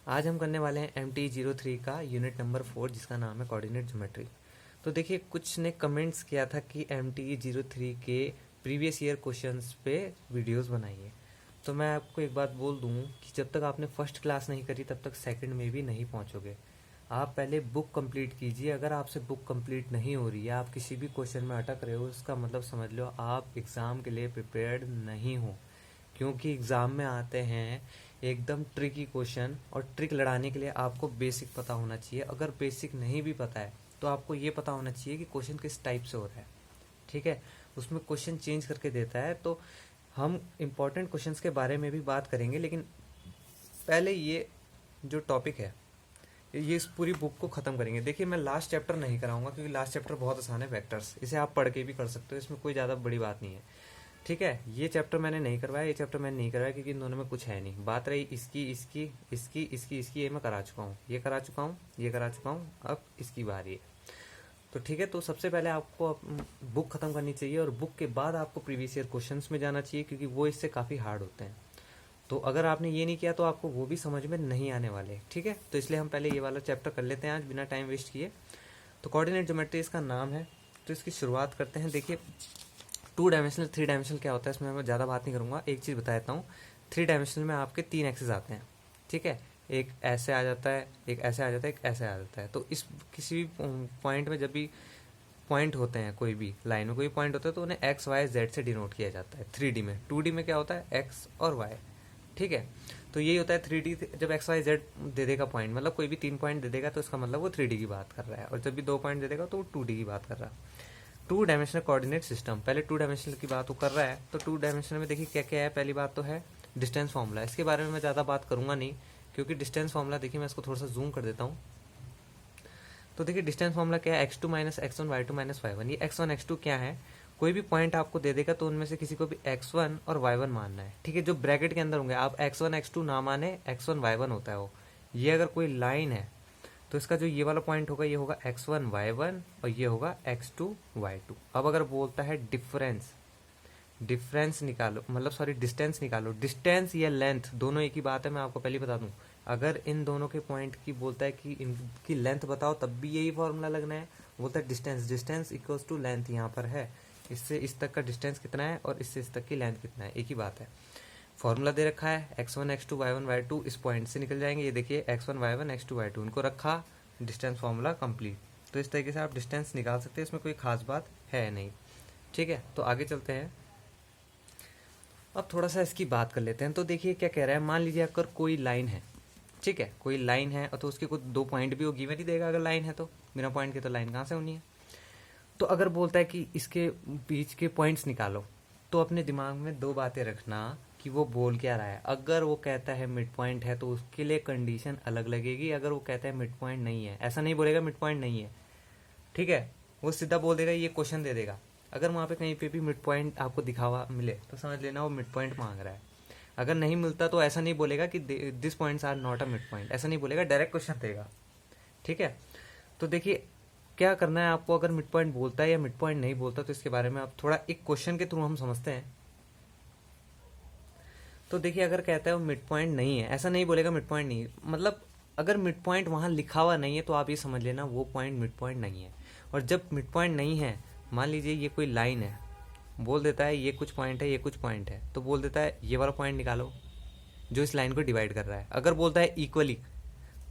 आज हम करने वाले हैं MT03 का यूनिट नंबर 4 जिसका नाम है कोऑर्डिनेट ज्योमेट्री। तो देखिए कुछ ने कमेंट्स किया था कि MT03 के प्रीवियस ईयर क्वेश्चंस पे वीडियोस बनाइए। तो मैं आपको एक बात बोल दूं कि जब तक आपने फर्स्ट क्लास नहीं करी तब तक सेकंड में भी नहीं पहुंचोगे। आप पहले बुक कंप्लीट कीजिए। अगर आपसे बुक कंप्लीट नहीं हो रही है, आप किसी भी क्वेश्चन में अटक रहे हो, इसका मतलब समझ लो आप एग्ज़ाम के लिए प्रिपेयर्ड नहीं हो। क्योंकि एग्ज़ाम में आते हैं एकदम ट्रिकी क्वेश्चन, और ट्रिक लड़ाने के लिए आपको बेसिक पता होना चाहिए। अगर बेसिक नहीं भी पता है तो आपको ये पता होना चाहिए कि क्वेश्चन किस टाइप से हो रहा है। ठीक है, उसमें क्वेश्चन चेंज करके देता है। तो हम इम्पोर्टेंट क्वेश्चंस के बारे में भी बात करेंगे, लेकिन पहले ये जो टॉपिक है ये इस पूरी बुक को ख़त्म करेंगे। देखिए मैं लास्ट चैप्टर नहीं कराऊंगा क्योंकि लास्ट चैप्टर बहुत आसान है, वेक्टर्स। इसे आप पढ़ के भी कर सकते हो, इसमें कोई ज़्यादा बड़ी बात नहीं है। ठीक है, ये चैप्टर मैंने नहीं करवाया, ये चैप्टर मैंने नहीं करवाया क्योंकि इन दोनों में कुछ है नहीं। बात रही इसकी इसकी इसकी इसकी इसकी, ये मैं करा चुका हूँ, ये करा चुका हूँ, ये करा चुका हूँ, अब इसकी बारी है। तो ठीक है, तो सबसे पहले आपको बुक खत्म करनी चाहिए और बुक के बाद आपको प्रीवियस ईयर क्वेश्चंस में जाना चाहिए क्योंकि वो इससे काफ़ी हार्ड होते हैं। तो अगर आपने ये नहीं किया तो आपको वो भी समझ में नहीं आने वाले। ठीक है, तो इसलिए हम पहले ये वाला चैप्टर कर लेते हैं आज बिना टाइम वेस्ट किए। तो कोऑर्डिनेट ज्योमेट्री इसका नाम है, तो इसकी शुरुआत करते हैं। देखिए 2 डायमेंशनल 3 डायमेंशनल क्या होता है, इसमें मैं ज़्यादा बात नहीं करूँगा। एक चीज़ बता देता हूँ, 3 डायमेंशनल में आपके 3 एक्सेस आते हैं। ठीक है, एक ऐसे आ जाता है, एक ऐसे आ जाता है, एक ऐसे आ जाता है। तो इस किसी भी पॉइंट में जब भी पॉइंट होते हैं, कोई भी लाइन में कोई पॉइंट होता है तो उन्हें एक्स वाई जेड से डिनोट किया जाता है 3D में। 2D में क्या होता है, एक्स और वाई। ठीक है, तो यही होता है 3D। जब एक्स वाई जेड दे देगा पॉइंट, मतलब कोई भी 3 पॉइंट दे देगा तो इसका मतलब वो 3D की बात कर रहा है, और जब भी 2 पॉइंट दे देगा तो वो 2D की बात कर रहा है। 2 डायमेंशनल कोऑर्डिनेट सिस्टम, पहले 2 डायमेंशनल की बात वो कर रहा है। तो 2 डायमेंशनल में देखिए क्या क्या है। पहली बात तो है डिस्टेंस फार्मूला। इसके बारे में मैं ज़्यादा बात करूंगा नहीं क्योंकि डिस्टेंस फार्मूला, देखिए मैं इसको थोड़ा सा जूम कर देता हूँ। तो देखिए डिस्टेंस फार्मूला क्या है, x2 minus x1 y2 minus y1। ये x1 x2 क्या है, कोई भी पॉइंट आपको दे देगा तो उनमें से किसी को भी x1 और y1 मानना है। ठीक है, जो ब्रैकेट के अंदर होंगे, आप x1 x2 ना माने, x1 y1 होता है वो। ये अगर कोई लाइन है तो इसका जो ये वाला पॉइंट होगा ये होगा x1 y1 और ये होगा x2 y2। अब अगर बोलता है डिफरेंस, डिफरेंस निकालो, मतलब सॉरी डिस्टेंस निकालो। डिस्टेंस या लेंथ दोनों एक ही बात है, मैं आपको पहले बता दूं। अगर इन दोनों के पॉइंट की बोलता है कि इनकी लेंथ बताओ तब भी यही फॉर्मूला लगना है। बोलता है distance, distance equals to length. यहाँ पर है इससे इस तक का डिस्टेंस कितना है और इससे इस तक की लेंथ कितना है, एक ही बात है। फॉर्मूला दे रखा है x1 x2 y1 y2, इस पॉइंट से निकल जाएंगे। ये देखिए x1 y1 x2 y2 इनको रखा, डिस्टेंस फॉर्मूला कंप्लीट। तो इस तरीके से आप डिस्टेंस निकाल सकते हैं, इसमें कोई खास बात है नहीं। ठीक है, तो आगे चलते हैं। अब थोड़ा सा इसकी बात कर लेते हैं। तो देखिए क्या कह रहा है, मान लीजिए अगर कोई लाइन है, ठीक है, कोई लाइन है और तो उसके कुछ 2 पॉइंट भी वो गिवन ही देगा। अगर लाइन है तो बिना पॉइंट के तो लाइन कहाँ से होनी है। तो अगर बोलता है कि इसके बीच के पॉइंट्स निकालो, तो अपने दिमाग में 2 बातें रखना कि वो बोल क्या रहा है। अगर वो कहता है मिड पॉइंट है तो उसके लिए कंडीशन अलग लगेगी। अगर वो कहता है मिड पॉइंट नहीं है, ऐसा नहीं बोलेगा मिड पॉइंट नहीं है, ठीक है, वो सीधा बोल देगा, ये क्वेश्चन दे देगा। अगर वहाँ पे कहीं पे भी मिड पॉइंट आपको दिखावा मिले तो समझ लेना वो मिड पॉइंट मांग रहा है। अगर नहीं मिलता तो ऐसा नहीं बोलेगा कि this points are not a mid point, ऐसा नहीं बोलेगा, डायरेक्ट क्वेश्चन देगा। ठीक है, तो देखिए क्या करना है आपको। अगर मिड पॉइंट बोलता है या मिड पॉइंट नहीं बोलता तो इसके बारे में आप थोड़ा एक क्वेश्चन के थ्रू हम समझते हैं। तो देखिए अगर कहता है वो मिड पॉइंट नहीं है, ऐसा नहीं बोलेगा मिड पॉइंट नहीं, मतलब अगर मिड पॉइंट वहां लिखा हुआ नहीं है तो आप ये समझ लेना वो पॉइंट मिड पॉइंट नहीं है। और जब मिड पॉइंट नहीं है, मान लीजिए ये कोई लाइन है, बोल देता है ये कुछ पॉइंट है, ये कुछ पॉइंट है, तो बोल देता है ये वाला पॉइंट निकालो जो इस लाइन को डिवाइड कर रहा है। अगर बोलता है इक्वली,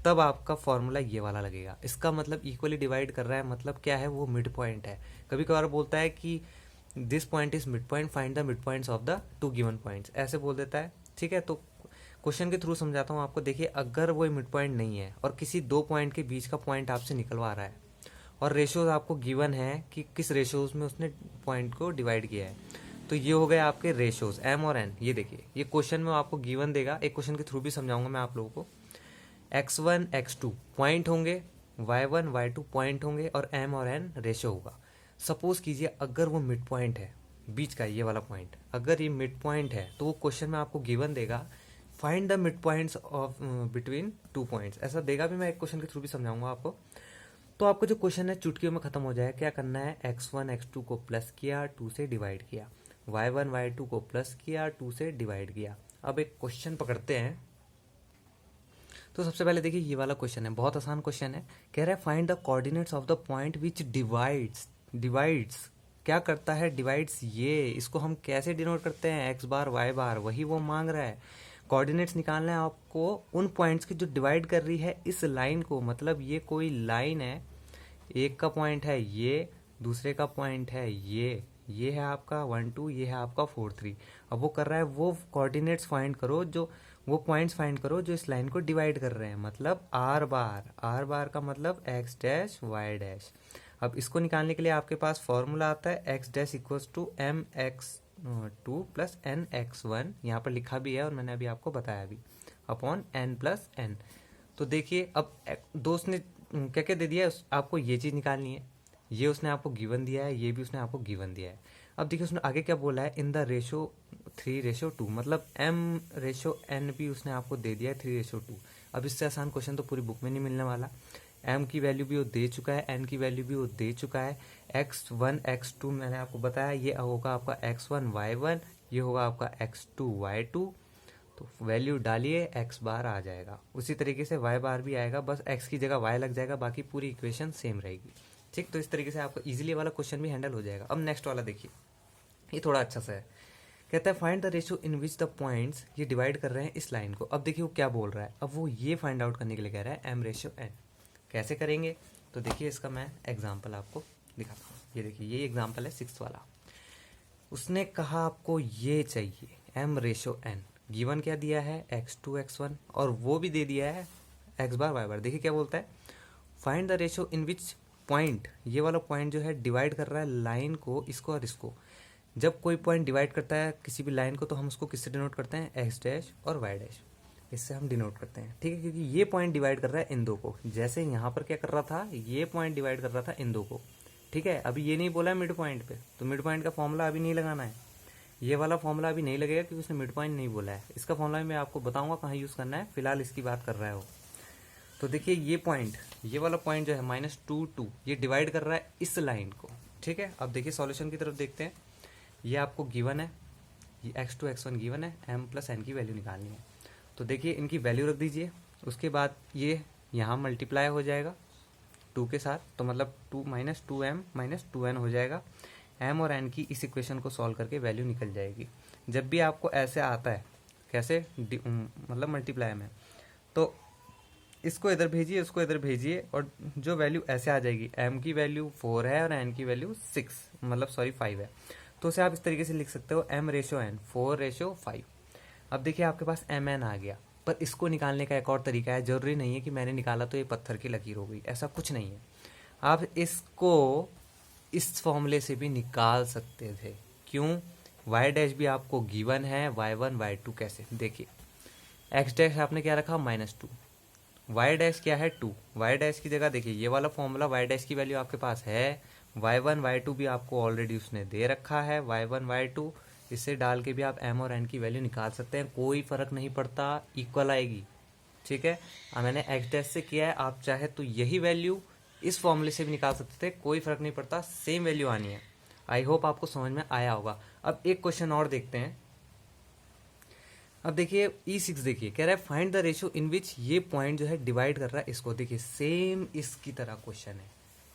तब आपका फॉर्मूला ये वाला लगेगा। इसका मतलब इक्वली डिवाइड कर रहा है, मतलब क्या है, वो मिड पॉइंट है। कभी कभार बोलता है कि this point is mid point, find the mid points of the 2 given points, ऐसे बोल देता है। ठीक है, तो क्वेश्चन के थ्रू समझाता हूँ आपको। देखिए अगर वो मिड पॉइंट नहीं है और किसी 2 पॉइंट के बीच का पॉइंट आपसे निकलवा रहा है और रेशियोज आपको गिवन है कि किस रेशियोज में उसने पॉइंट को डिवाइड किया है, तो ये हो गए आपके रेशियोज m और n। ये देखिए ये क्वेश्चन में आपको गिवन देगा, एक क्वेश्चन के थ्रू भी समझाऊंगा मैं आप लोगों को। x1 x2 पॉइंट होंगे, y1 y2 पॉइंट होंगे और m और n रेशियो होगा। सपोज कीजिए अगर वो मिड पॉइंट है, बीच का ये वाला पॉइंट, अगर ये मिड पॉइंट है तो वो क्वेश्चन में आपको गिवन देगा find the mid points of between 2 points, ऐसा देगा भी। मैं एक क्वेश्चन के थ्रू भी समझाऊंगा आपको। तो आपको जो क्वेश्चन है चुटकियों में खत्म हो जाए। क्या करना है, x1 x2 को प्लस किया, 2 से डिवाइड किया, y1 y2 को प्लस किया, 2 से डिवाइड किया। अब एक क्वेश्चन पकड़ते हैं। तो सबसे पहले देखिए ये वाला क्वेश्चन है, बहुत आसान क्वेश्चन है। कह रहा है find the coordinates of the point which divides. Divides क्या करता है? डिवाइड्स। ये इसको हम कैसे डिनोट करते हैं? एक्स बार वाई बार, वही वो मांग रहा है। कोऑर्डिनेट्स निकालना है आपको उन पॉइंट्स की जो डिवाइड कर रही है इस लाइन को। मतलब ये कोई लाइन है, एक का पॉइंट है ये, दूसरे का पॉइंट है ये है आपका 1 2, ये है आपका 4 3। अब वो कर रहा है वो कोऑर्डिनेट्स फाइंड करो, जो वो पॉइंट्स फाइंड करो जो इस लाइन को डिवाइड कर रहे हैं। मतलब आर बार का मतलब एक्स डैश वाई डैश। अब इसको निकालने के लिए आपके पास फॉर्मूला आता है x dash equals to m x 2 plus n x 1, यहाँ पर लिखा भी है और मैंने अभी आपको बताया भी, अपॉन एन प्लस एन। तो देखिए अब दोस्त ने क्या क्या दे दिया है, आपको ये चीज़ निकालनी है, ये उसने आपको गिवन दिया है, ये भी उसने आपको गिवन दिया है। अब देखिए उसने आगे क्या बोला है, इन द रेशो 3:2, मतलब m रेशो n भी उसने आपको दे दिया है 3:2। अब इससे आसान क्वेश्चन तो पूरी बुक में नहीं मिलने वाला। m की वैल्यू भी वो दे चुका है, n की वैल्यू भी वो दे चुका है। x1 x2 मैंने आपको बताया, ये होगा आपका x1 y1, ये होगा आपका x2 y2। तो वैल्यू डालिए, x बार आ जाएगा। उसी तरीके से y बार भी आएगा, बस x की जगह y लग जाएगा, बाकी पूरी इक्वेशन सेम रहेगी। ठीक, तो इस तरीके से आपको इजीली वाला क्वेश्चन भी हैंडल हो जाएगा। अब नेक्स्ट वाला देखिए, ये थोड़ा अच्छा सा है। कहता है find the ratio in which the points, ये डिवाइड कर रहे हैं इस लाइन को। अब देखिए वो क्या बोल रहा है, अब वो ये फाइंड आउट करने के लिए कह रहा है m/n। कैसे करेंगे? तो देखिए इसका मैं एग्जाम्पल आपको दिखाता हूँ। ये देखिए ये एग्जाम्पल है 6th वाला। उसने कहा आपको ये चाहिए m/n, गिवन क्या दिया है x2 x1, और वो भी दे दिया है x बार y बार। देखिए क्या बोलता है, find the ratio in which point, ये वाला पॉइंट जो है डिवाइड कर रहा है लाइन को, इसको और इसको। जब कोई पॉइंट डिवाइड करता है किसी भी लाइन को तो हम उसको किससे डिनोट करते हैं, एक्स डैश और वाई डैश, इससे हम डिनोट करते हैं। ठीक है, क्योंकि ये पॉइंट डिवाइड कर रहा है इन दो को, जैसे यहाँ पर क्या कर रहा था, ये पॉइंट डिवाइड कर रहा था इन दो को। ठीक है, अभी ये नहीं बोला है मिड पॉइंट पे, तो मिड पॉइंट का फॉर्मूला अभी नहीं लगाना है, ये वाला फॉर्मूला अभी नहीं लगेगा क्योंकि उसने मिड पॉइंट नहीं बोला है। इसका फॉर्मूला मैं आपको बताऊंगा कहाँ यूज़ करना है, फिलहाल इसकी बात कर रहा है वो। तो देखिए ये पॉइंट, ये वाला पॉइंट जो है -2 2, ये डिवाइड कर रहा है इस लाइन को। ठीक है, अब देखिए सॉल्यूशन की तरफ देखते हैं। ये आपको गिवन है, ये x2 x1 गिवन है, m प्लस n की वैल्यू निकालनी है। तो देखिए इनकी वैल्यू रख दीजिए, उसके बाद ये यहाँ मल्टीप्लाई हो जाएगा 2 के साथ, तो मतलब 2 -2m -2n हो जाएगा। m और n की इस इक्वेशन को सॉल्व करके वैल्यू निकल जाएगी। जब भी आपको ऐसे आता है, कैसे मतलब मल्टीप्लाई में, तो इसको इधर भेजिए, उसको इधर भेजिए, और जो वैल्यू ऐसे आ जाएगी, m की वैल्यू 4 है और n की वैल्यू 6, मतलब सॉरी 5 है, तो उसे आप इस तरीके से लिख सकते हो m/n 4/5। अब देखिए आपके पास mn आ गया, पर इसको निकालने का एक और तरीका है। जरूरी नहीं है कि मैंने निकाला तो ये पत्थर की लकीर हो गई, ऐसा कुछ नहीं है। आप इसको इस फॉर्मूले से भी निकाल सकते थे। क्यों? y डैश भी आपको गिवन है, y1 y2 कैसे, देखिए x डैश आपने क्या रखा -2, y डैश क्या है 2, y डैश की जगह देखिए ये वाला फॉर्मूला, y डैश की वैल्यू आपके पास है, y1 y2 भी आपको ऑलरेडी उसने दे रखा है, y1 y2, इससे डाल के भी आप m और n की वैल्यू निकाल सकते हैं, कोई फर्क नहीं पड़ता, इक्वल आएगी। ठीक है, मैंने x डैश से किया है, आप चाहे तो यही वैल्यू इस फॉर्मूले से भी निकाल सकते थे, कोई फर्क नहीं पड़ता, सेम वैल्यू आनी है। आई होप आपको समझ में आया होगा। अब एक क्वेश्चन और देखते हैं। अब देखिए E6 देखिए, कह रहा है फाइंड द रेशियो इन विच, ये पॉइंट जो है डिवाइड कर रहा है इसको। देखिए सेम इसकी तरह क्वेश्चन है,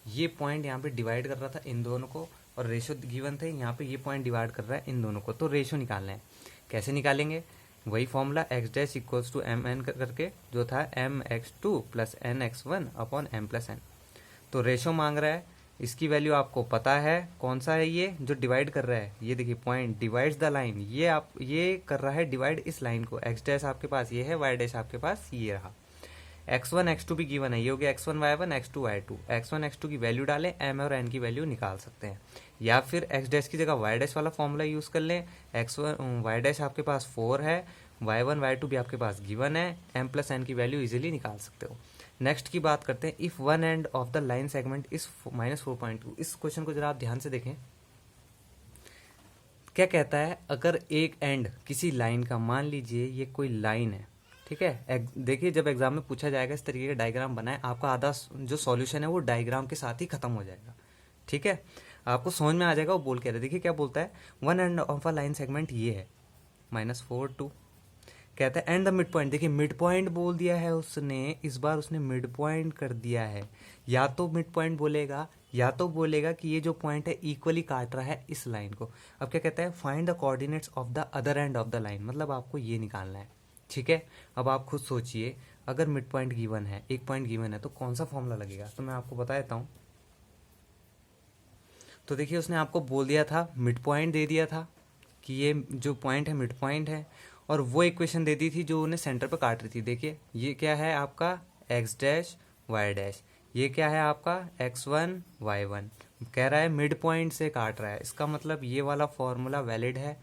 ये पॉइंट यहाँ पे डिवाइड कर रहा था इन दोनों को, और रेशियो गिवन थे, यहाँ पे ये पॉइंट डिवाइड कर रहा है इन दोनों को, तो रेशियो निकालना है। कैसे निकालेंगे? वही formula x dash equals to mn करके, जो था mx2 plus nx1 upon m plus n। तो रेशियो मांग रहा है, इसकी वैल्यू आपको पता है, कौन सा है ये जो डिवाइड कर रहा है, ये देखिए पॉइंट डिवाइड्स द लाइन, ये आप ये कर रहा है डिवाइड इस लाइन को। x डैश आपके पास ये है, y डैश आपके पास ये रहा, x1 x2 भी गिवन है, ये हो गया x1 y1 x2 y2। x1 x2 की वैल्यू डालें, m और n की वैल्यू निकाल सकते हैं, या फिर x डैश की जगह y डैश वाला फॉर्मूला यूज कर लें। x1 y डैश आपके पास 4 है, y1 y2 भी आपके पास गिवन है, m प्लस n की वैल्यू इजीली निकाल सकते हो। नेक्स्ट की बात करते हैं, if one end of the line segment is -4.2। इस क्वेश्चन को जरा आप ध्यान से देखें, क्या कहता है, अगर एक एंड किसी लाइन का, मान लीजिए ये कोई लाइन है, ठीक है, देखिए जब एग्जाम में पूछा जाएगा इस तरीके का डायग्राम बनाए, आपका आधा जो सॉल्यूशन है वो डायग्राम के साथ ही खत्म हो जाएगा। ठीक है, आपको समझ में आ जाएगा वो बोल के रहे। देखिए क्या बोलता है, one end of a line segment ये है -4 2, कहता है एंड द मिड पॉइंट। देखिए मिड पॉइंट बोल दिया है उसने, इस बार उसने मिड पॉइंट कर दिया है। या तो मिड पॉइंट बोलेगा या तो बोलेगा कि ये जो पॉइंट है इक्वली काट रहा है इस लाइन को। अब क्या कहता है, find the coordinates of the other end of the line, मतलब आपको ये निकालना है। ठीक है, अब आप खुद सोचिए, अगर मिड पॉइंट गिवन है, एक पॉइंट गिवन है, तो कौन सा फॉर्मूला लगेगा, तो मैं आपको बता देता हूँ। तो देखिए उसने आपको बोल दिया था, मिड पॉइंट दे दिया था कि ये जो पॉइंट है मिड पॉइंट है, और वो इक्वेशन दे दी थी जो उन्हें सेंटर पे काट रही थी। देखिए ये क्या है आपका एक्स डैश वाई डैश, ये क्या है आपका x1 y1, कह रहा है मिड पॉइंट से काट रहा है। इसका मतलब ये वाला फॉर्मूला वैलिड है।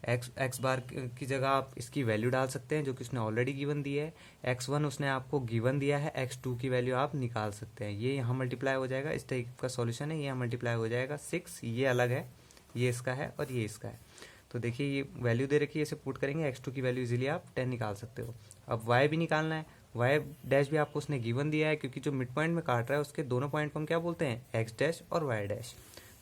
एक्स बार की जगह आप इसकी वैल्यू डाल सकते हैं जो कि उसने ऑलरेडी गिवन दी है। x1 उसने आपको गिवन दिया है, x2 की वैल्यू आप निकाल सकते हैं। ये यहाँ मल्टीप्लाई हो जाएगा, इस टाइप का सॉल्यूशन है, ये यहाँ मल्टीप्लाई हो जाएगा 6, ये अलग है, ये इसका है और ये इसका है। तो देखिए ये वैल्यू दे रखी है, इसे पुट करेंगे, x2 की वैल्यू इजीली आप 10 निकाल सकते हो। अब y भी निकालना है, y डैश भी आपको उसने गिवन दिया है, क्योंकि जो मिड पॉइंट में काट रहा है उसके दोनों पॉइंट को हम क्या बोलते हैं, x डैश और y डैश।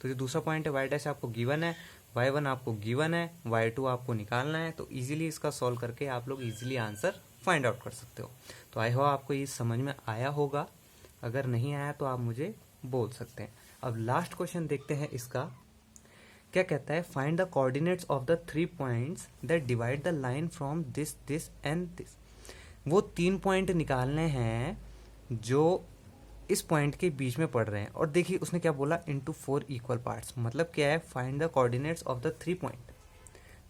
तो जो दूसरा पॉइंट है y डैश आपको गिवन है, y1 आपको गिवन है, y2 आपको निकालना है। तो इजीली इसका सॉल्व करके आप लोग इजीली आंसर फाइंड आउट कर सकते हो। तो आई होप आपको ये समझ में आया होगा, अगर नहीं आया तो आप मुझे बोल सकते हैं। अब लास्ट क्वेश्चन देखते हैं इसका, क्या कहता है, find the coordinates of the 3 points that divide the line from this this and this. वो 3 पॉइंट निकालने हैं जो इस पॉइंट के बीच में पड़ रहे हैं। और देखिए उसने क्या बोला, इनटू 4 इक्वल पार्ट्स, मतलब क्या है, find the coordinates of the 3 point.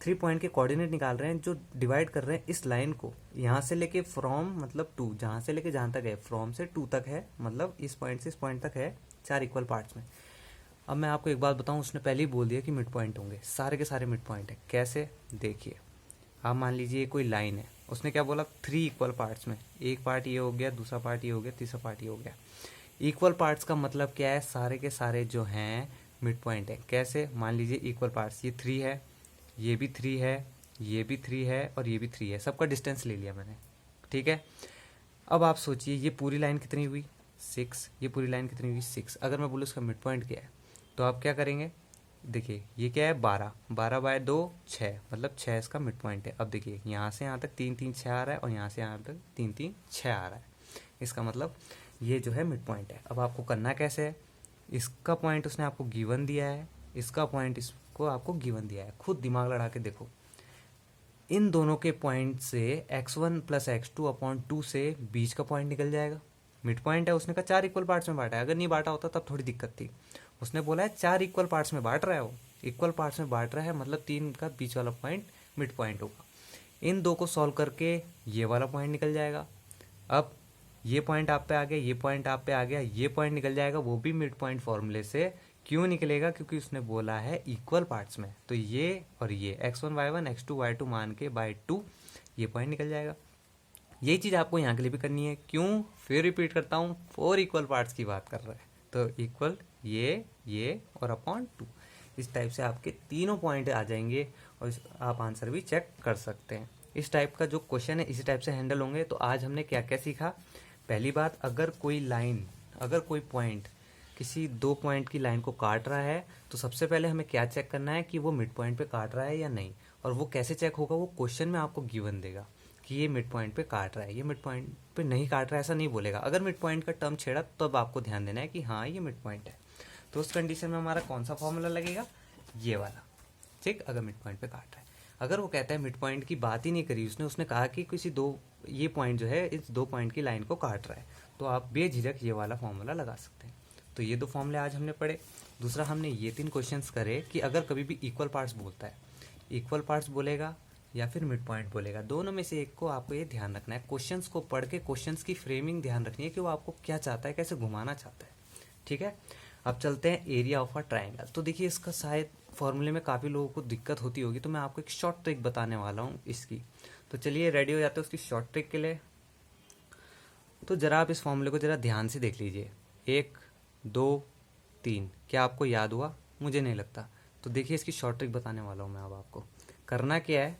3 point के कोऑर्डिनेट निकाल रहे हैं जो डिवाइड कर रहे हैं इस लाइन को, यहाँ से लेके फ्रॉम मतलब टू, जहाँ से लेके जहाँ तक है, फ्रॉम से टू तक है, मतलब इस पॉइंट से इस पॉइंट तक है, 4 इक्वल पार्ट्स में। अब मैं आपको एक बात बताऊं, उसने पहले ही बोल दिया कि मिड पॉइंट होंगे, सारे के सारे मिड पॉइंट है। कैसे, देखिए आप मान लीजिए ये कोई लाइन है, उसने क्या बोला, 3 इक्वल पार्ट्स में, एक पार्ट ये हो गया, दूसरा पार्ट ये हो गया, तीसरा पार्ट ये हो गया। इक्वल पार्ट्स का मतलब क्या है, सारे के सारे जो हैं मिड पॉइंट है। कैसे, मान लीजिए इक्वल पार्ट्स, ये 3 है, ये भी 3 है, ये भी 3 है और ये भी 3 है, सबका डिस्टेंस ले लिया मैंने। ठीक है, अब आप सोचिए ये पूरी लाइन कितनी हुई, 6, ये पूरी लाइन कितनी हुई, 6। अगर मैं बोलूँ इसका मिड पॉइंट क्या है, तो आप क्या करेंगे, देखिए ये क्या है, 12, 12 बाय 2 6, मतलब 6 इसका मिड पॉइंट है। अब देखिए यहाँ से यहाँ तक 3 3 6 आ रहा है और यहाँ से यहाँ तक 3 3 6 आ रहा है, इसका मतलब ये जो है मिड पॉइंट है। अब आपको करना कैसे है, इसका पॉइंट उसने आपको गिवन दिया है, इसका पॉइंट इसको आपको गिवन दिया है, खुद दिमाग लड़ा के देखो। इन दोनों के पॉइंट से x1 प्लस x2 अपॉन 2 से बीच का पॉइंट निकल जाएगा। मिड पॉइंट है, उसने कहा 4 इक्वल पार्ट्स में बांटा है, अगर नहीं बांटा होता तब थोड़ी दिक्कत थी। उसने बोला है 4 इक्वल पार्ट्स में बांट रहा है, वो इक्वल पार्ट्स में बांट रहा है, मतलब 3 का बीच वाला पॉइंट मिड पॉइंट होगा। इन दो को सॉल्व करके ये वाला पॉइंट निकल जाएगा। अब ये पॉइंट आप पे आ गया, ये पॉइंट आप पे आ गया, ये पॉइंट निकल जाएगा, वो भी मिड पॉइंट फॉर्मूले से। क्यों निकलेगा, क्योंकि उसने बोला है इक्वल पार्ट्स में, तो ये और ये x1 y1 x2 y2 मान के बाय 2 ये पॉइंट निकल जाएगा। यही चीज़ आपको यहाँ के लिए भी करनी है। क्यों, फिर रिपीट करता हूँ, 4 इक्वल पार्ट्स की बात कर रहा है, तो इक्वल ये और अपॉन 2, इस टाइप से आपके तीनों पॉइंट आ जाएंगे और आप आंसर भी चेक कर सकते हैं। इस टाइप का जो क्वेश्चन है इसी टाइप से हैंडल होंगे। तो आज हमने क्या क्या सीखा, पहली बात, अगर कोई लाइन, अगर कोई पॉइंट किसी 2 पॉइंट की लाइन को काट रहा है, तो सबसे पहले हमें क्या चेक करना है कि वो मिड पॉइंट पे काट रहा है या नहीं। और वो कैसे चेक होगा, वो क्वेश्चन में आपको गिवन देगा कि ये मिड पॉइंट पे काट रहा है, ये मिड पॉइंट पे नहीं काट रहा है, ऐसा नहीं बोलेगा। अगर मिड पॉइंट का टर्म छेड़ा तब आपको ध्यान देना है कि हाँ ये मिड पॉइंट है। तो उस कंडीशन में हमारा कौन सा फॉर्मूला लगेगा, ये वाला, ठीक, अगर मिड पॉइंट पे काट रहा है। अगर वो कहता है मिड पॉइंट की बात ही नहीं करी उसने कहा कि किसी ये पॉइंट जो है इस 2 पॉइंट की लाइन को काट रहा है, तो आप बेझिझक ये वाला फॉर्मूला लगा सकते हैं। तो ये 2 फॉर्मूले आज हमने पढ़े। दूसरा हमने ये 3 क्वेश्चंस करे कि अगर कभी भी इक्वल पार्ट्स बोलता है, इक्वल पार्ट्स बोलेगा या फिर मिड पॉइंट बोलेगा, दोनों में से एक को आपको ये ध्यान रखना है। क्वेश्चंस को पढ़ के क्वेश्चंस की फ्रेमिंग ध्यान रखनी है कि वो आपको क्या चाहता है, कैसे घुमाना चाहता है। ठीक है, अब चलते हैं एरिया ऑफ अ ट्राइंगल। तो देखिए इसका शायद फॉर्मूले में काफ़ी लोगों को दिक्कत होती होगी, तो मैं आपको एक शॉर्ट ट्रिक बताने वाला हूँ इसकी। तो चलिए रेडी हो जाते हैं उसकी शॉर्ट ट्रिक के लिए। तो जरा आप इस फॉर्मूले को जरा ध्यान से देख लीजिए, 1 2 3, क्या आपको याद हुआ, मुझे नहीं लगता। तो देखिए इसकी शॉर्ट ट्रिक बताने वाला हूँ मैं। अब आपको करना क्या है,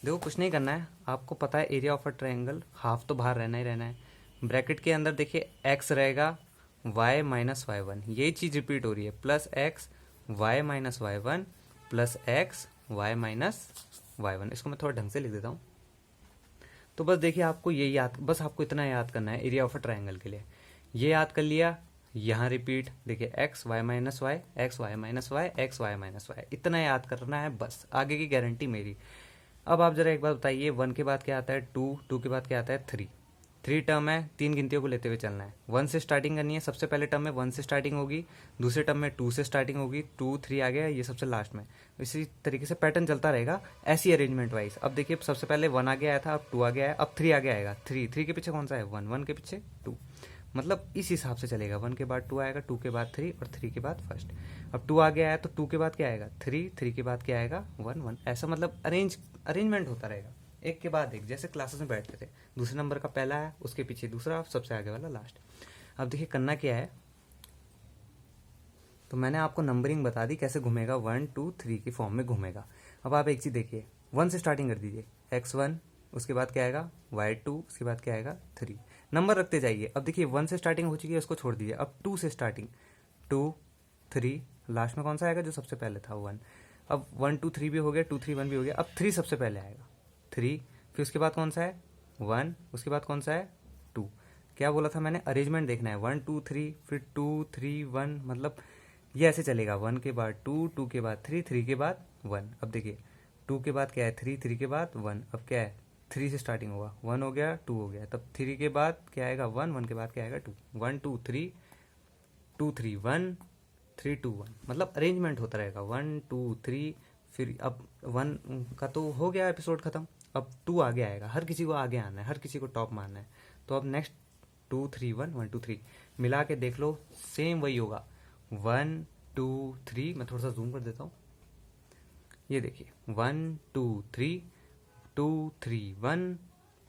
देखो कुछ नहीं करना है, आपको पता है area of a triangle, half तो बाहर रहना ही रहना है। ब्रैकेट के अंदर देखिए x रहेगा y माइनस y1, यही चीज़ रिपीट हो रही है, plus x y minus y1 plus x y minus y1। इसको मैं थोड़ा ढंग से लिख देता हूँ। तो बस देखिए आपको ये याद, बस आपको इतना याद करना है एरिया ऑफ अ ट्राइंगल के लिए। ये याद कर लिया, यहाँ रिपीट देखिए x y minus y, x y minus y, x y minus y, इतना याद करना है बस, आगे की गारंटी मेरी। अब आप जरा एक बात बताइए, 1 के बाद क्या आता है 2, 2 के बाद क्या आता है 3, 3 टर्म है, 3 गिनतियों को लेते हुए चलना है। 1 से स्टार्टिंग करनी है, सबसे पहले टर्म में 1 से स्टार्टिंग होगी, दूसरे टर्म में 2 से स्टार्टिंग होगी, 2 3 आ गया, ये सबसे लास्ट में। इसी तरीके से पैटर्न चलता रहेगा, ऐसी अरेंजमेंट वाइज। अब देखिए सबसे पहले 1 आगे आया था, अब 2 आगे आया, अब 3 आगे आएगा। 3 के पीछे कौन सा है 1, 1 के पीछे 2, मतलब इस हिसाब से चलेगा। 1 के बाद 2 आएगा, 2 के बाद 3 और 3 के बाद फर्स्ट। अब 2 आगे आया तो 2 के बाद क्या आएगा 3, 3 के बाद क्या आएगा 1, 1, ऐसा मतलब अरेंजमेंट होता रहेगा, एक के बाद एक, जैसे क्लासेस में बैठते थे। दूसरे नंबर का पहला है, उसके पीछे दूसरा, सबसे आगे वाला लास्ट। अब देखिए करना क्या है, तो मैंने आपको नंबरिंग बता दी कैसे घूमेगा, 1 2 3 की फॉर्म में घूमेगा। अब आप एक चीज देखिए, 1 से स्टार्टिंग कर दीजिए, x1, उसके बाद क्या आएगा y2, उसके बाद क्या आएगा 3, नंबर रखते जाइए। अब देखिए 1 से स्टार्टिंग हो चुकी है, उसको छोड़ दीजिए। अब 2 से स्टार्टिंग, 2 3, लास्ट में कौन सा आएगा जो सबसे पहले था 1। अब 1 2 3 भी हो गया, 2 3 1 भी हो गया, अब 3 सबसे पहले आएगा 3, फिर उसके बाद कौन सा है 1, उसके बाद कौन सा है 2। क्या बोला था मैंने, अरेंजमेंट देखना है, 1 2 3, फिर 2 3 1, मतलब ये ऐसे चलेगा, 1 के बाद 2, 2 के बाद 3, 3 के बाद 1। अब देखिए 2 के बाद क्या है 3, 3 के बाद 1, अब क्या है 3 से स्टार्टिंग होगा, 1 हो गया 2 हो गया, तब 3 के बाद क्या आएगा 1, 1 के बाद क्या आएगा 2, 1 2 3, 2 3 1, 3 2 1, मतलब अरेंजमेंट होता रहेगा 1 2 3। फिर अब 1 का तो हो गया एपिसोड खत्म, अब 2 आगे आएगा, हर किसी को आगे आना है, हर किसी को टॉप मारना है। तो अब नेक्स्ट 2 3 1 1 2 3 मिला के देख लो, सेम वही होगा 1 2 3। मैं थोड़ा सा जूम कर देता हूँ, ये देखिए 1 2 3, 2 3 1,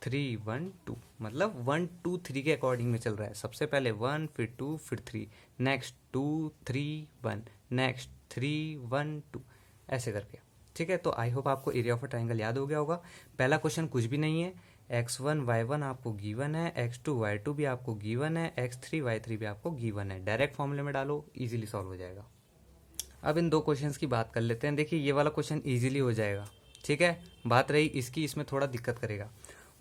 3 1 2, मतलब 1 2 3 के अकॉर्डिंग में चल रहा है। सबसे पहले 1, फिर 2, फिर 3, नेक्स्ट 2 3 1, नेक्स्ट 3 1 2, ऐसे करके। ठीक है, तो आई होप आपको एरिया ऑफ अ ट्राइंगल याद हो गया होगा। पहला क्वेश्चन कुछ भी नहीं है, x1 y1 आपको गिवन है, x2 y2 भी आपको गिवन है, x3 y3 भी आपको गिवन है। डायरेक्ट फॉर्मूले में डालो, इजीली सॉल्व हो जाएगा। अब इन दो क्वेश्चंस की बात कर लेते हैं। देखिए ये वाला क्वेश्चन इजीली हो जाएगा, ठीक है। बात रही इसकी, इसमें थोड़ा दिक्कत करेगा।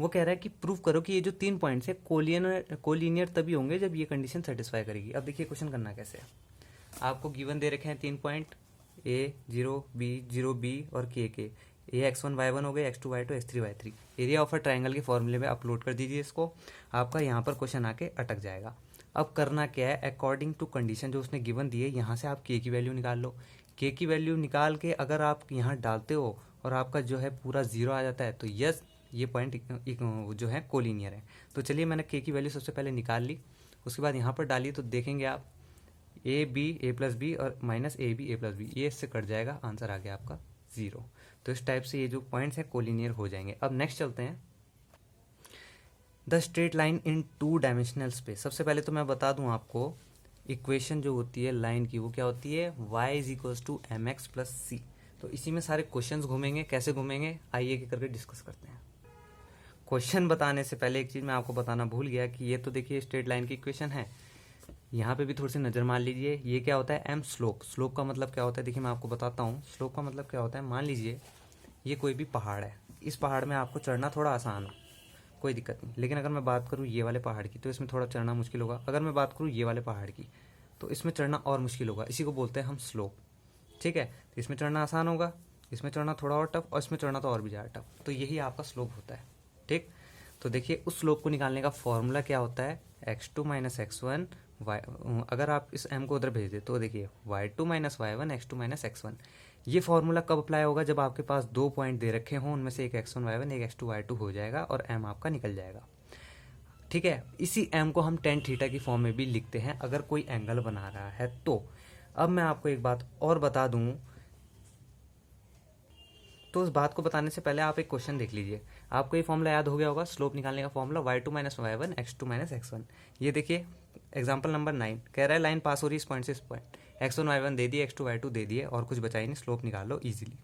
वो कह रहा है कि प्रूव करो कि ये जो 3 पॉइंट्स है कोलिनियर तभी होंगे जब ये कंडीशन सेटिस्फाई करेगी। अब देखिए क्वेश्चन करना कैसे है, आपको गिवन दे रखे हैं 3 पॉइंट ए 0 बी और के ए x1 y1 हो गए, x2 y2, x3 y3। Area of a triangle के फॉर्मूले में अपलोड कर दीजिए इसको, आपका यहाँ पर क्वेश्चन आके अटक जाएगा। अब करना क्या है, अकॉर्डिंग टू कंडीशन जो उसने गिवन दी है, यहाँ से आप के की वैल्यू निकाल लो। के की वैल्यू निकाल के अगर आप यहाँ डालते हो और आपका जो है पूरा 0 आ जाता है, तो यस ये पॉइंट जो है कोलिनियर है। तो चलिए मैंने के की वैल्यू सबसे पहले निकाल ली, उसके बाद यहाँ पर डाली, तो देखेंगे आप ए प्लस बी और माइनस ए प्लस बी, ये इससे कट जाएगा, आंसर आ गया आपका 0। तो इस टाइप से ये जो पॉइंट्स है कोलिनियर हो जाएंगे। अब नेक्स्ट चलते हैं, the straight line in 2 dimensional space. सबसे पहले तो मैं बता दूं आपको, इक्वेशन जो होती है लाइन की वो क्या होती है, y is equals to m x plus c. तो इसी में सारे क्वेश्चंस घूमेंगे, कैसे घूमेंगे आइए के करके डिस्कस करते हैं। क्वेश्चन बताने से पहले एक चीज मैं आपको बताना भूल गया कि ये तो देखिए स्ट्रेट लाइन की इक्वेशन है, यहाँ पे भी थोड़ी सी नजर मार लीजिए। ये क्या होता है एम स्लोप, स्लोप का मतलब क्या होता है, देखिए मैं आपको बताता हूँ। स्लोप का मतलब क्या होता है, मान लीजिए ये कोई भी पहाड़ है, इस पहाड़ में आपको चढ़ना थोड़ा आसान हो, कोई दिक्कत नहीं। लेकिन अगर मैं बात करूँ ये वाले पहाड़ की, तो इसमें थोड़ा चढ़ना मुश्किल होगा। अगर मैं बात करूँ ये वाले पहाड़ की, तो इसमें चढ़ना और मुश्किल होगा। इसी को बोलते हैं हम स्लोप, ठीक है। तो इसमें चढ़ना आसान होगा, इसमें चढ़ना थोड़ा और टफ, और इसमें चढ़ना तो और भी ज़्यादा टफ। तो यही आपका स्लोप होता है, ठीक। तो देखिए उस स्लोप को निकालने का फॉर्मूला क्या होता है, x2 माइनस x1 y, अगर आप इस m को उधर भेज दे तो देखिए y2 minus y1 x2 minus x1। ये फॉर्मूला कब अप्लाई होगा, जब आपके पास 2 पॉइंट दे रखे हों, उनमें से एक x1 y1 एक x2 y2 हो जाएगा और m आपका निकल जाएगा, ठीक है। इसी m को हम टेन थीटा की फॉर्म में भी लिखते हैं अगर कोई एंगल बना रहा है तो। अब मैं आपको एक बात और बता दूं, तो उस बात को बताने से पहले आप एक क्वेश्चन देख लीजिए। आपको ये फॉर्मूला याद हो गया होगा, स्लोप निकालने का formula y2 minus y1 x2 minus x1। ये देखिए एग्जांपल नंबर 9 कह रहा है लाइन पास हो रही है इस पॉइंट से इस पॉइंट, x1 y1 दे दिए, x2 y2 दे दिए, और कुछ बचा ही नहीं, स्लोप निकाल लो इजीली।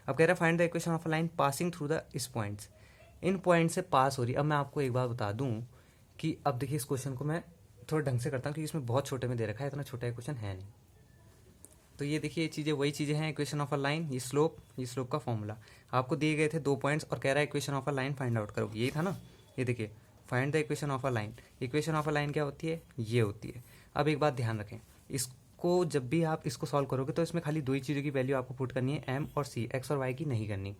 अब कह रहा है find the equation of a line passing through the इस पॉइंट्स, इन पॉइंट से पास हो रही है। अब मैं आपको एक बात बता दूं कि अब देखिए इस क्वेश्चन को मैं थोड़ा ढंग से करता हूँ, क्योंकि इसमें बहुत छोटे में दे रखा है, इतना छोटा क्वेश्चन है नहीं। तो ये देखिए ये चीज़ें वही चीज़ें हैं, इक्वेशन ऑफ अ लाइन, ये स्लोप का फॉर्मूला। आपको दिए गए थे 2 पॉइंट्स और कह रहा है equation of a line find out करो, यही था ना। ये देखिए, find the equation of a line. Equation of a line क्या होती है? ये होती है। अब एक बात ध्यान रखें, इसको जब भी आप इसको सॉल्व करोगे तो इसमें खाली दो ही चीज़ों की वैल्यू आपको पुट करनी है, एम और सी, एक्स और वाई की नहीं करनी।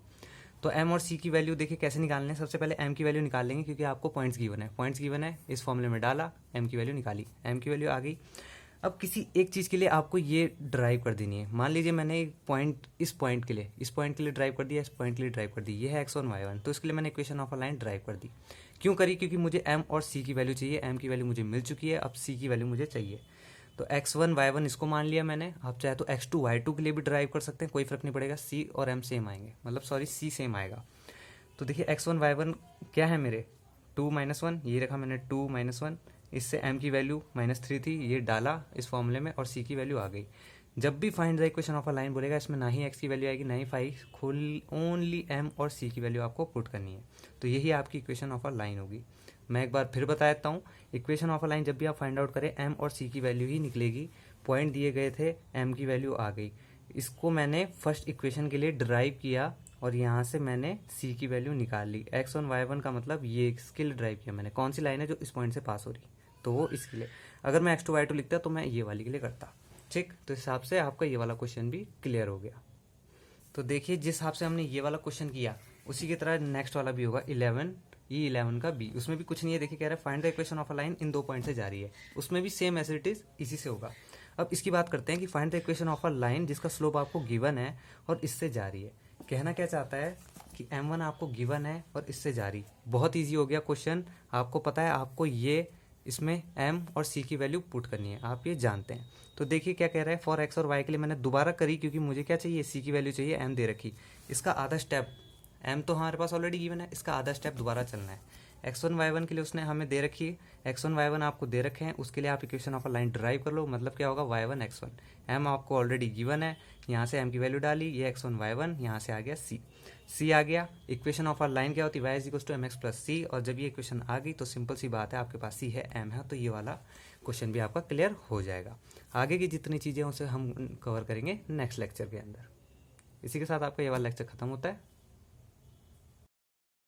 तो एम और सी की वैल्यू देखिए कैसे निकालने हैं। सबसे पहले एम की वैल्यू निकाल लेंगे क्योंकि आपको पॉइंट्स गिवन है। पॉइंट्स गिवन है, इस फॉर्मूले में डाला, एम की वैल्यू निकाली, एम की वैल्यू आ गई। अब किसी एक चीज़ के लिए आपको ये ड्राइव कर देनी है। मान लीजिए मैंने एक पॉइंट, इस पॉइंट के लिए ड्राइव कर दिया, इस पॉइंट के लिए ड्राइव कर दी, ये है x1 y1, तो इसके लिए मैंने equation of a line drive कर दी। क्यों करी? क्योंकि मुझे m और c की वैल्यू चाहिए, m की वैल्यू मुझे मिल चुकी है, अब c की वैल्यू मुझे चाहिए। तो x1 y1 इसको मान लिया मैंने। आप चाहे तो x2 y2 के लिए भी ड्राइव कर सकते हैं, कोई फर्क नहीं पड़ेगा, c और m सेम आएंगे, मतलब सॉरी c सेम आएगा। तो देखिए x1 y1 क्या है मेरे, 2 - 1, ये रखा मैंने 2 - 1, इससे m की वैल्यू -3 थी, ये डाला इस फॉर्मूले में और c की वैल्यू आ गई। जब भी find the equation of a line बोलेगा, इसमें ना ही x की वैल्यू आएगी ना ही फाई, ओनली m और c की वैल्यू आपको पुट करनी है। तो यही आपकी इक्वेशन ऑफ अ लाइन होगी। मैं एक बार फिर बता देता हूँ, इक्वेशन ऑफ अ लाइन जब भी आप फाइंड आउट करें, m और c की वैल्यू ही निकलेगी। पॉइंट दिए गए थे, m की वैल्यू आ गई, इसको मैंने फर्स्ट इक्वेशन के लिए ड्राइव किया और यहाँ से मैंने c की वैल्यू निकाल ली। x1 y1 का मतलब ये इसके लिए ड्राइव किया मैंने। कौन सी लाइन है जो इस पॉइंट से पास हो रही, तो वो इसके लिए। अगर मैं x2 y2 लिखता तो मैं ये वाली के लिए करता। ठीक, तो इस हिसाब से आपका ये वाला क्वेश्चन भी क्लियर हो गया। तो देखिए, जिस हिसाब से हमने ये वाला क्वेश्चन किया उसी की तरह नेक्स्ट वाला भी होगा, 11 का बी। उसमें भी कुछ नहीं है, देखिए कह रहा है find the equation of a line in 2 point से जा रही है, उसमें भी सेम एज इट इज इसी से होगा। अब इसकी बात करते हैं कि find the equation of a line जिसका स्लोप आपको गिवन है और इससे जा रही है। कहना क्या चाहता है कि m1 आपको गिवन है और इससे जा रही। बहुत ईजी हो गया क्वेश्चन, आपको पता है आपको ये इसमें m और c की वैल्यू पुट करनी है, आप ये जानते हैं। तो देखिए क्या कह रहा है, फॉर x और y के लिए मैंने दोबारा करी क्योंकि मुझे क्या चाहिए, c की वैल्यू चाहिए, m दे रखी। इसका आधा स्टेप, m तो हमारे पास ऑलरेडी गिवन है, इसका आधा स्टेप दोबारा चलना है। x1 y1 के लिए उसने हमें दे रखी है, x1 y1 आपको दे रखे हैं, उसके लिए आप equation of a line drive कर लो। मतलब क्या होगा, y1 x1, m आपको ऑलरेडी गिवन है, यहाँ से m की वैल्यू डाली, ये x1 y1, यहाँ से आ गया c आ गया। इक्वेशन ऑफ अ लाइन क्या होती है, y = mx + c, और जब ये इक्वेशन आ गई तो सिंपल सी बात है, आपके पास c है, m है, तो ये वाला क्वेश्चन भी आपका क्लियर हो जाएगा। आगे की जितनी चीज़ें उसे हम कवर करेंगे नेक्स्ट लेक्चर के अंदर। इसी के साथ आपका ये वाला लेक्चर खत्म होता है।